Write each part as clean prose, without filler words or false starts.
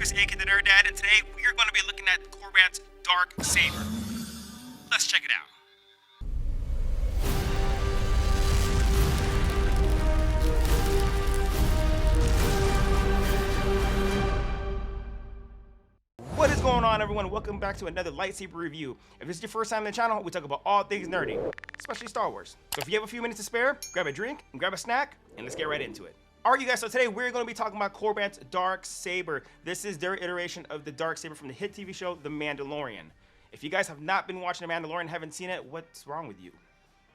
Chris, aka the Nerd Dad, and today we are going to be looking at Korbanth's Darksaber. Let's check it out. What is going on, everyone? Welcome back to another lightsaber review. If this is your first time on the channel, we talk about all things nerdy, especially Star Wars. So if you have a few minutes to spare, grab a drink and grab a snack, and let's get right into it. Alright, you guys, so today we're going to be talking about Korbanth's Darksaber. This is their iteration of the Darksaber from the hit TV show, The Mandalorian. If you guys have not been watching The Mandalorian and haven't seen it, what's wrong with you?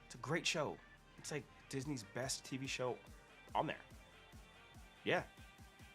It's a great show. It's like Disney's best TV show on there. Yeah.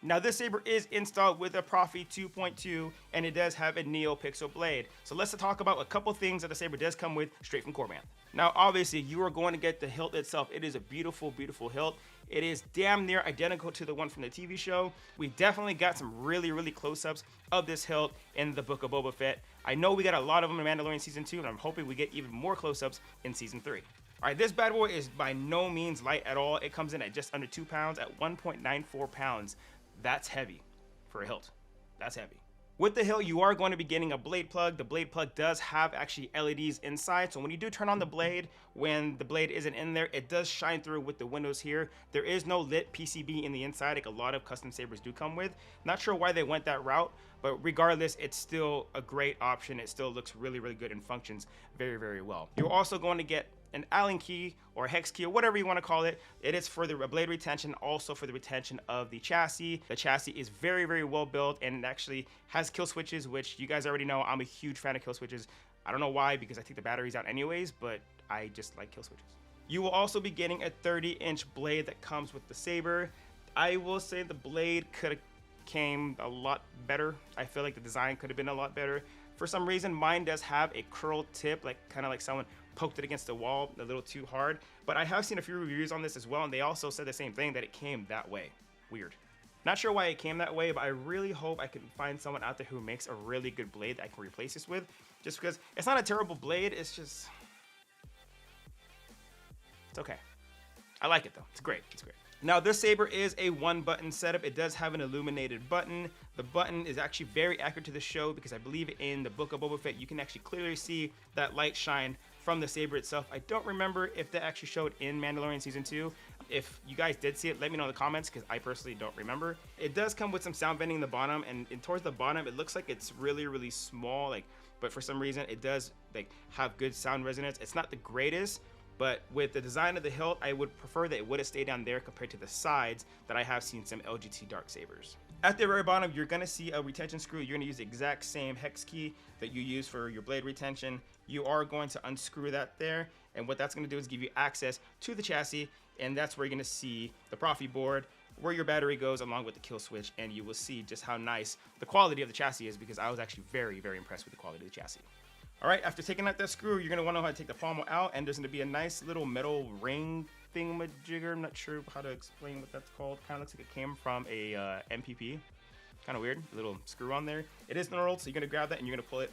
Now this saber is installed with a Proffie 2.2 and it does have a Neopixel blade. So let's talk about a couple things that the saber does come with straight from Korbanth. Now obviously you are going to get the hilt itself. It is a beautiful, beautiful hilt. It is damn near identical to the one from the TV show. We definitely got some really, really close-ups of this hilt in the Book of Boba Fett. I know we got a lot of them in Mandalorian Season 2 and I'm hoping we get even more close-ups in Season 3. Alright, this bad boy is by no means light at all. It comes in at just under 2 pounds at 1.94 pounds. That's heavy for a hilt. That's heavy. With the hilt, you are going to be getting a blade plug. The blade plug does have actually LEDs inside. So when you do turn on the blade, when the blade isn't in there, it does shine through with the windows here. There is no lit PCB in the inside like a lot of custom sabers do come with. Not sure why they went that route, but regardless, it's still a great option. It still looks really, really good and functions very, very well. You're also going to get an Allen key or a hex key or whatever you want to call it. It is for the blade retention, also for the retention of the chassis. The chassis is very, very well built and it actually has kill switches, which you guys already know I'm a huge fan of kill switches. I don't know why, because I take the batteries out anyways, but I just like kill switches. You will also be getting a 30-inch blade that comes with the saber. I will say the blade could have came a lot better. I feel like the design could have been a lot better. For some reason, mine does have a curled tip, like kind of like someone poked it against the wall a little too hard. But I have seen a few reviews on this as well, and they also said the same thing, that it came that way. Weird. Not sure why it came that way, but I really hope I can find someone out there who makes a really good blade that I can replace this with. Just because it's not a terrible blade, it's just... it's okay. I like it though. It's great. It's great. Now this saber is a one-button setup. It does have an illuminated button. The button is actually very accurate to the show because I believe in the Book of Boba Fett you can actually clearly see that light shine from the saber itself. I don't remember if that actually showed in Mandalorian Season 2. If you guys did see it, let me know in the comments because I personally don't remember. It does come with some sound bending in the bottom, and towards the bottom it looks like it's really, really small, but for some reason it does have good sound resonance. It's not the greatest, but with the design of the hilt, I would prefer that it would have stayed down there compared to the sides that I have seen some LGT Darksabers. At the very bottom, you're going to see a retention screw. You're going to use the exact same hex key that you use for your blade retention. You are going to unscrew that there, and what that's going to do is give you access to the chassis, and that's where you're going to see the Proffie board, where your battery goes along with the kill switch, and you will see just how nice the quality of the chassis is, because I was actually very, very impressed with the quality of the chassis. Alright, after taking out that screw, you're going to want to know how to take the pommel out, and there's going to be a nice little metal ring thingamajigger. I'm not sure how to explain what that's called. Kind of looks like it came from a MPP. Kind of weird. A little screw on there. It is knurled, so you're going to grab that and you're going to pull it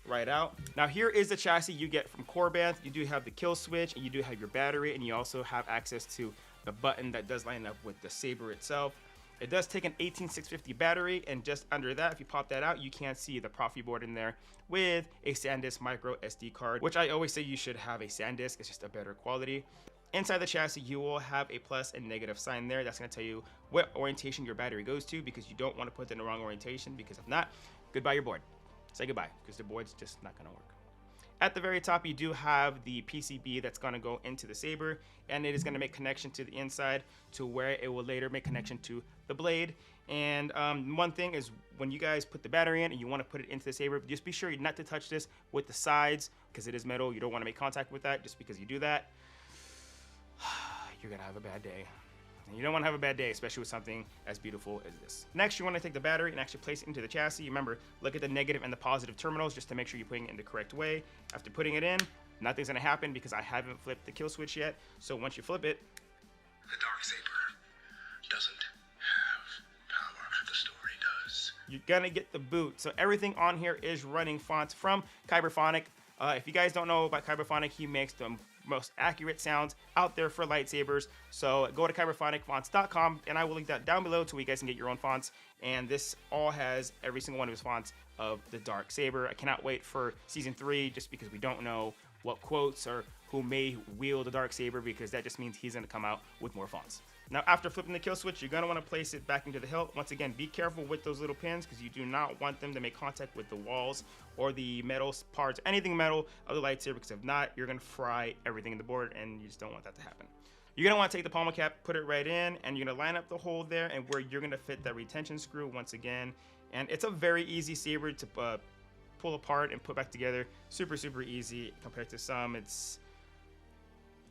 right out. Now here is the chassis you get from Korbanth. You do have the kill switch, and you do have your battery, and you also have access to the button that does line up with the saber itself. It does take an 18650 battery, and just under that, if you pop that out, you can see the Proffie board in there with a SanDisk micro SD card, which I always say you should have a SanDisk. It's just a better quality. Inside the chassis, you will have a plus and negative sign there. That's going to tell you what orientation your battery goes to, because you don't want to put it in the wrong orientation, because if not, goodbye your board. Say goodbye, because the board's just not going to work. At the very top, you do have the PCB that's going to go into the saber, and it is going to make connection to the inside to where it will later make connection to the blade. And one thing is, when you guys put the battery in and you want to put it into the saber, just be sure not to touch this with the sides, because it is metal. You don't want to make contact with that. Just because you do that, you're going to have a bad day. And you don't want to have a bad day, especially with something as beautiful as this. Next, you want to take the battery and actually place it into the chassis. Remember, look at the negative and the positive terminals just to make sure you're putting it in the correct way. After putting it in, nothing's going to happen because I haven't flipped the kill switch yet. So once you flip it, the Darksaber doesn't have power. The story does. You're going to get the boot. So everything on here is running fonts from Kyberphonic. If you guys don't know about Kyberphonic, he makes the most accurate sounds out there for lightsabers. So go to kyberphonicfonts.com, and I will link that down below so you guys can get your own fonts. And this all has every single one of his fonts of the Darksaber. I cannot wait for season 3, just because we don't know what quotes or who may wield the Darksaber, because that just means he's going to come out with more fonts. Now, after flipping the kill switch, you're going to want to place it back into the hilt. Once again, be careful with those little pins, because you do not want them to make contact with the walls or the metal parts, anything metal of the lightsaber, because if not, you're going to fry everything in the board, and you just don't want that to happen. You're going to want to take the pommel cap, put it right in, and you're going to line up the hole there and where you're going to fit that retention screw once again. And it's a very easy saber to pull apart and put back together. Super, super easy compared to some. It's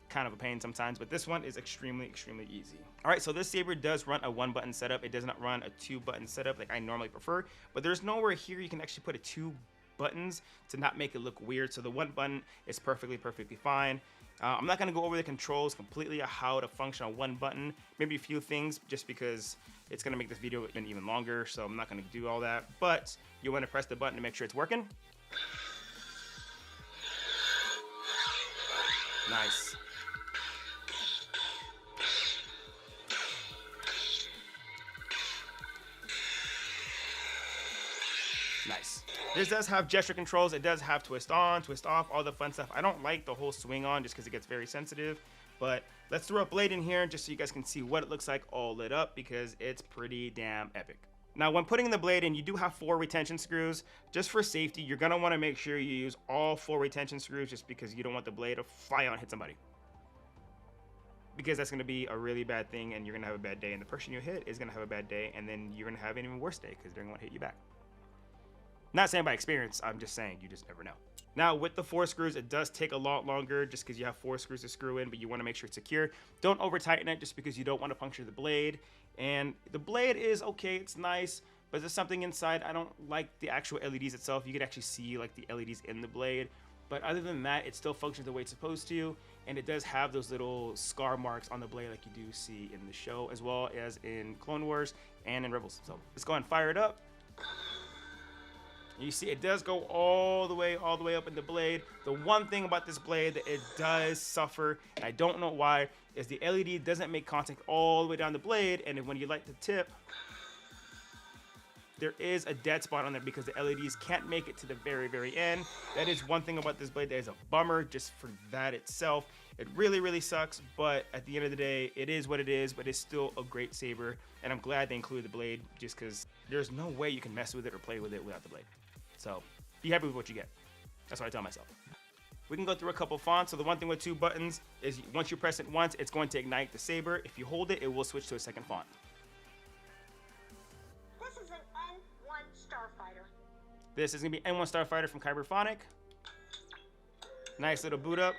kind of a pain sometimes, but this one is extremely, extremely easy. All right, so this saber does run a 1-button setup. It does not run a 2-button setup like I normally prefer, but there's nowhere here you can actually put a 2 buttons to not make it look weird. So the 1 button is perfectly fine. I'm not going to go over the controls completely of how to function on 1 button, maybe a few things, just because it's going to make this video even longer, so I'm not going to do all that. But you want to press the button to make sure it's working. Nice. Nice. This does have gesture controls. It does have twist on, twist off, all the fun stuff. I don't like the whole swing on just because it gets very sensitive. But let's throw a blade in here just so you guys can see what it looks like all lit up, because it's pretty damn epic. Now, when putting the blade in, you do have 4 retention screws. Just for safety, you're going to want to make sure you use all 4 retention screws, just because you don't want the blade to fly out and hit somebody, because that's going to be a really bad thing, and you're going to have a bad day, and the person you hit is going to have a bad day, and then you're going to have an even worse day because they're going to hit you back. Not saying by experience, I'm just saying you just never know. Now, with the 4 screws, it does take a lot longer just because you have 4 screws to screw in, but you want to make sure it's secure. Don't over tighten it just because you don't want to puncture the blade. And the blade is okay, it's nice, but there's something inside. I don't like the actual LEDs itself. You can actually see like the LEDs in the blade, but other than that, it still functions the way it's supposed to. And it does have those little scar marks on the blade like you do see in the show, as well as in Clone Wars and in Rebels. So let's go ahead and fire it up. You see it does go all the way up in the blade. The one thing about this blade that it does suffer, and I don't know why, is the LED doesn't make contact all the way down the blade, and when you light the tip, there is a dead spot on there because the LEDs can't make it to the very, very end. That is one thing about this blade that is a bummer just for that itself. It really, really sucks, but at the end of the day, it is what it is, but it's still a great saber, and I'm glad they included the blade just because there's no way you can mess with it or play with it without the blade. So be happy with what you get. That's what I tell myself. We can go through a couple fonts. So the one thing with 2 buttons is once you press it once, it's going to ignite the saber. If you hold it, it will switch to a second font. This is an N1 Starfighter. This is going to be N1 Starfighter from Kyberphonic. Nice little boot up.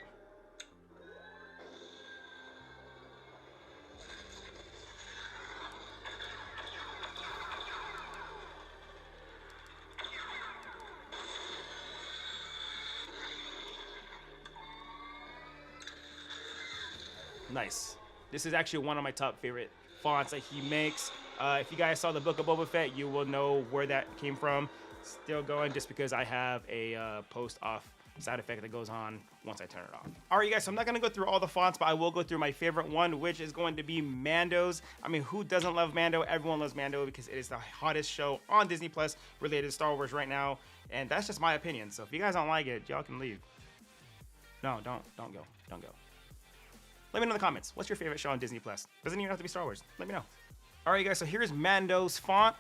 Nice. This is actually one of my top favorite fonts that he makes. If you guys saw the Book of Boba Fett, you will know where that came from. Still going just because I have a post-off sound effect that goes on once I turn it on. All right, you guys, so I'm not going to go through all the fonts, but I will go through my favorite one, which is going to be Mando's. I mean, who doesn't love Mando? Everyone loves Mando because it is the hottest show on Disney Plus related to Star Wars right now, and that's just my opinion. So if you guys don't like it, y'all can leave. No, don't go. Don't go. Let me know in the comments. What's your favorite show on Disney Plus? Doesn't even have to be Star Wars. Let me know. All right, guys, so here's Mando's font.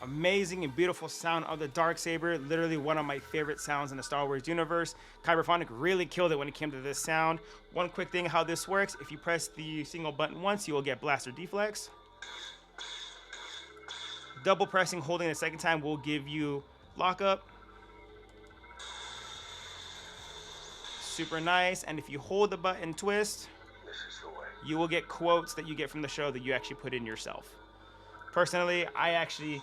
Amazing and beautiful sound of the Darksaber. Literally one of my favorite sounds in the Star Wars universe. Kyberphonic really killed it when it came to this sound. One quick thing how this works. If you press the single button once, you will get blaster deflex. Double pressing, holding it a second time will give you lockup. Super nice. And if you hold the button twist, you will get quotes that you get from the show that you actually put in yourself. Personally, I actually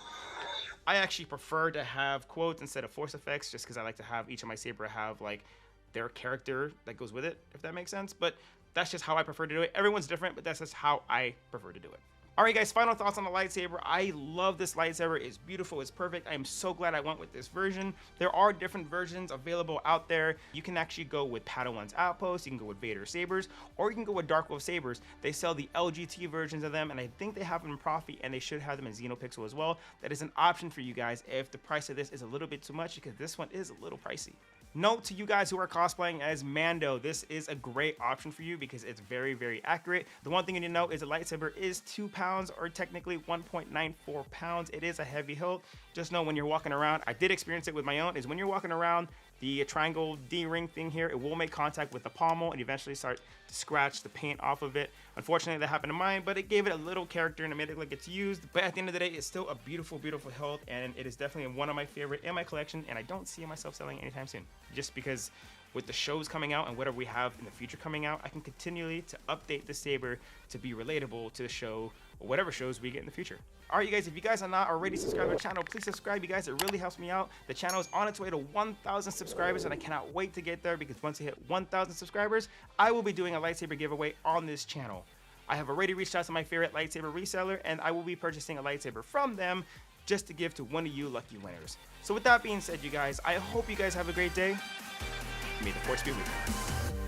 prefer to have quotes instead of force effects, just because I like to have each of my saber have like their character that goes with it, if that makes sense. But that's just how I prefer to do it. Everyone's different, but that's just how I prefer to do it. All right, guys, final thoughts on the lightsaber. I love this lightsaber. It's beautiful. It's perfect. I am so glad I went with this version. There are different versions available out there. You can actually go with Padawan's Outpost. You can go with Vader Sabers, or you can go with Dark Wolf Sabers. They sell the LGT versions of them, and I think they have them in Proffie, and they should have them in Neopixel as well. That is an option for you guys if the price of this is a little bit too much, because this one is a little pricey. Note to you guys who are cosplaying as Mando, this is a great option for you because it's very, very accurate. The one thing you need to know is the lightsaber is 2 pounds, or technically 1.94 pounds. It is a heavy hilt. Just know when you're walking around, I did experience it with my own, is when you're walking around, the triangle D-ring thing here, it will make contact with the pommel and eventually start to scratch the paint off of it. Unfortunately, that happened to mine, but it gave it a little character and it made it like it's used. But at the end of the day, it's still a beautiful, beautiful hilt, and it is definitely one of my favorite in my collection, and I don't see myself selling anytime soon. Just because with the shows coming out and whatever we have in the future coming out, I can continually to update the saber to be relatable to the show or whatever shows we get in the future. All right, you guys, if you guys are not already subscribed to the channel, please subscribe, you guys. It really helps me out. The channel is on its way to 1,000 subscribers, and I cannot wait to get there because once I hit 1,000 subscribers, I will be doing a lightsaber giveaway on this channel. I have already reached out to my favorite lightsaber reseller, and I will be purchasing a lightsaber from them just to give to one of you lucky winners. So with that being said, you guys, I hope you guys have a great day. May the force be with you.